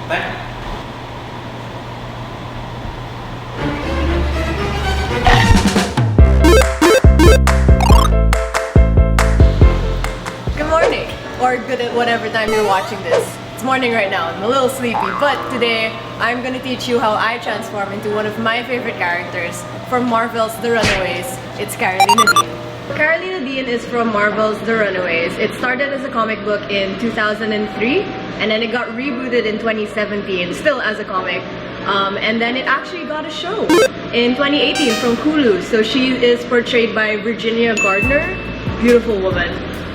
Back. Good morning, or good at whatever time you're watching this. It's morning right now, I'm a little sleepy, but today I'm gonna teach you how I transform into one of my favorite characters from Marvel's The Runaways. It's Karolina Dean. Karolina Dean is from Marvel's The Runaways. It started as a comic book in 2003, and then it got rebooted in 2017, still as a comic. And then it actually got a show in 2018 from Hulu. So she is portrayed by Virginia Gardner, beautiful woman.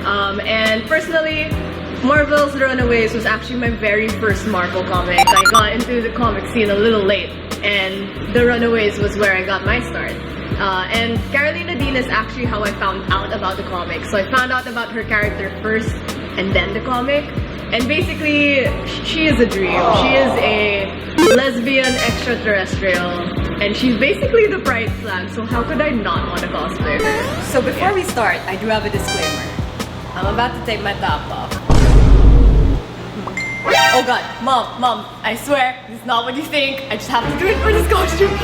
And personally, Marvel's The Runaways was actually my very first Marvel comic. I got into the comic scene a little late, and The Runaways was where I got my start. And Karolina Dean is actually how I found out about the comic. So I found out about her character first, and then the comic. And basically, she is a dream. She is a lesbian extraterrestrial, and she's basically the pride flag. So how could I not want to cosplay her? So before we start, I do have a disclaimer. I'm about to take my top off. Oh god, mom, I swear, this is not what you think. I just have to do it for this costume.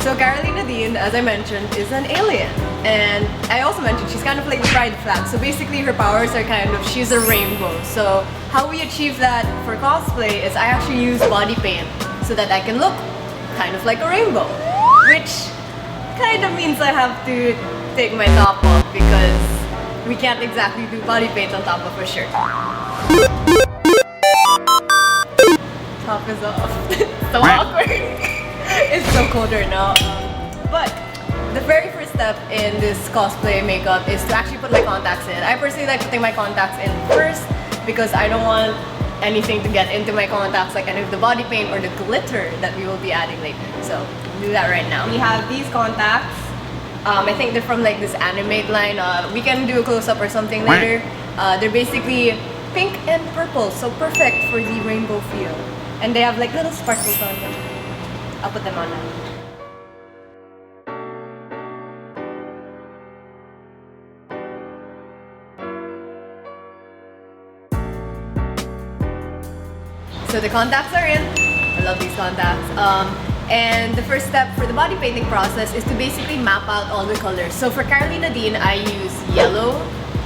So Karolina Dean, as I mentioned, is an alien. And I also mentioned she's kind of like the pride flag. So basically her powers are kind of, she's a rainbow. So how we achieve that for cosplay is I actually use body paint so that I can look kind of like a rainbow. Which kind of means I have to take my top off because we can't exactly do body paint on top of a shirt. Top is off. So awkward. It's so cold right now. But the very first step in this cosplay makeup is to actually put my contacts in. I personally like putting my contacts in first because I don't want anything to get into my contacts, like any of the body paint or the glitter that we will be adding later. So we'll do that right now. We have these contacts. I think they're from like this animate line. We can do a close-up or something later. They're basically pink and purple, so perfect for the rainbow feel. And they have like little sparkles on them. I'll put them on now. So the contacts are in. I love these contacts. And the first step for the body painting process is to basically map out all the colors. So for Karolina Dean, I use yellow,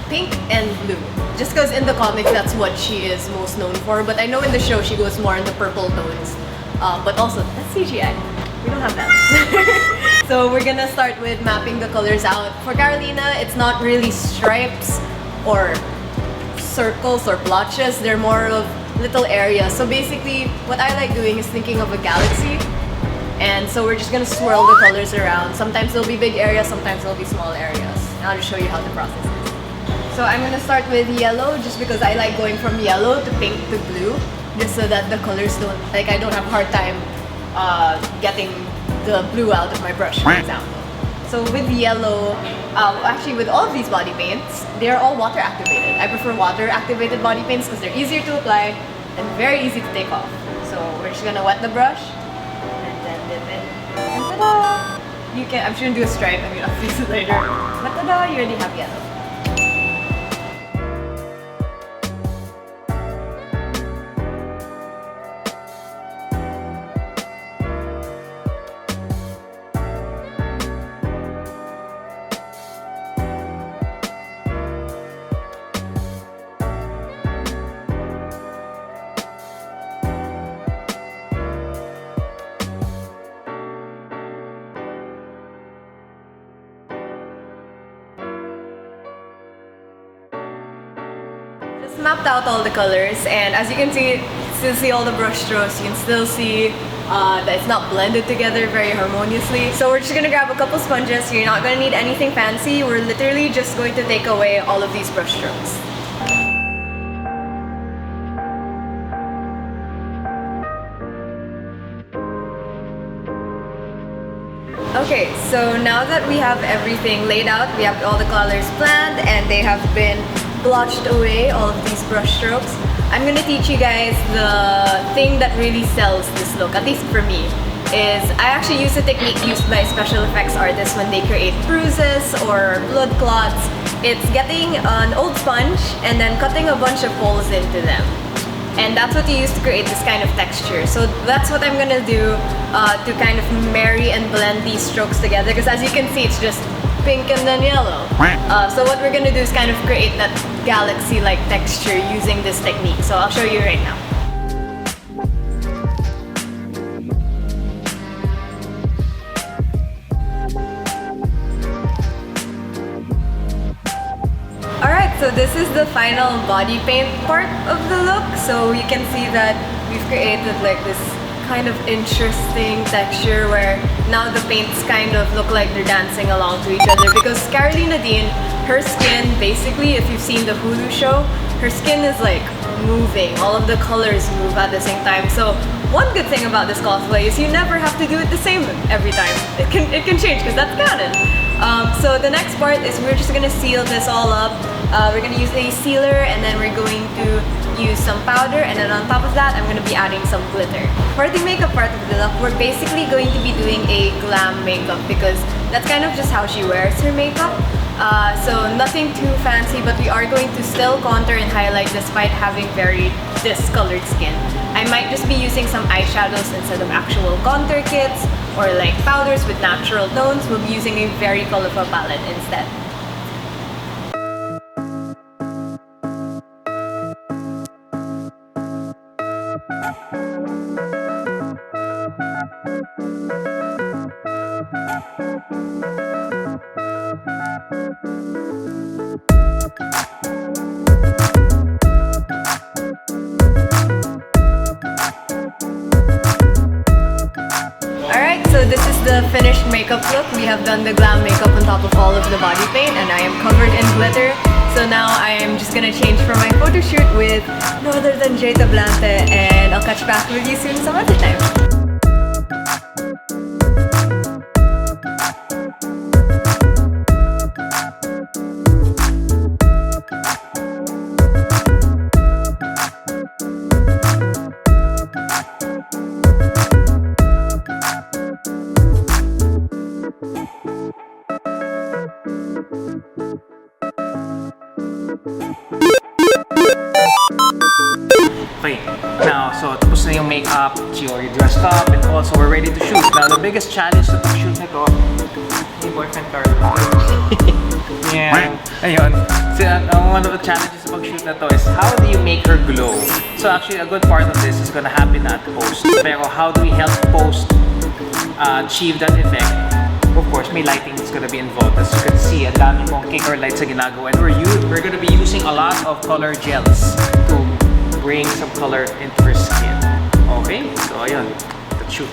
pink, and blue. Just because in the comics, that's what she is most known for. But I know in the show, she goes more into purple tones. But also, that's CGI. We don't have that. So we're gonna start with mapping the colors out. For Karolina, it's not really stripes or circles or blotches. They're more of little areas. So basically, what I like doing is thinking of a galaxy. And so we're just gonna swirl the colors around. Sometimes there'll be big areas, sometimes there'll be small areas. And I'll just show you how the process is. So I'm gonna start with yellow just because I like going from yellow to pink to blue. Just so that the colors don't, like I don't have a hard time getting the blue out of my brush, for example. So with yellow, actually with all of these body paints, they're all water activated. I prefer water activated body paints because they're easier to apply and very easy to take off. So we're just gonna wet the brush and then dip it. And ta-da! You can, I'm just gonna do a stripe, I mean I'll fix it later. But ta-da, you already have yellow. Just mapped out all the colors, and as you can see, still see all the brush strokes. You can still see that it's not blended together very harmoniously. So we're just gonna grab a couple sponges. You're not gonna need anything fancy. We're literally just going to take away all of these brush strokes. Okay, so now that we have everything laid out, we have all the colors planned and they have been blotched away, all of these brush strokes. I'm gonna teach you guys the thing that really sells this look, at least for me, is I actually use a technique used by special effects artists when they create bruises or blood clots. It's getting an old sponge and then cutting a bunch of holes into them. and that's what you use to create this kind of texture. So that's what I'm gonna do to kind of marry and blend these strokes together, because as you can see, it's just pink and then yellow. So what we're gonna do is kind of create that galaxy-like texture using this technique. So I'll show you right now. Alright, so this is the final body paint part of the look. So you can see that we've created like this kind of interesting texture where now the paints kind of look like they're dancing along to each other, because Karolina Dean, her skin, basically, if you've seen the Hulu show, her skin is like moving. All of the colors move at the same time. So one good thing about this cosplay is you never have to do it the same every time. It can change, because that's canon. So the next part is we're just gonna seal this all up. We're gonna use a sealer, and then we're going to use some powder, and then on top of that I'm gonna be adding some glitter. For the makeup part of the look, we're basically going to be doing a glam makeup, because that's kind of just how she wears her makeup. So nothing too fancy, but we are going to still contour and highlight despite having very discolored skin. I might just be using some eyeshadows instead of actual contour kits, or like powders with natural tones. We'll be using a very colorful palette instead. So this is the finished makeup look. We have done the glam makeup on top of all of the body paint, and I am covered in glitter. So now I am just gonna change for my photo shoot with no other than Tablante, and I'll catch back with you soon some other time. Okay, now, so tapos na yung makeup, you're already dressed up, and also we're ready to shoot. Now, the biggest challenge sa pag-shoot nito, hey boyfriend Carl. Yeah, ayun. So, one of the challenges sa pag-shoot na to is how do you make her glow? So actually, a good part of this is gonna happen at post. Pero how do we help post achieve that effect? Of course, may lighting that's gonna be involved. As you can see, ang dami mong kicker lights sa ginagawa. And we're gonna be using a lot of color gels to bring some color into her skin. Okay, so ayun, let's shoot.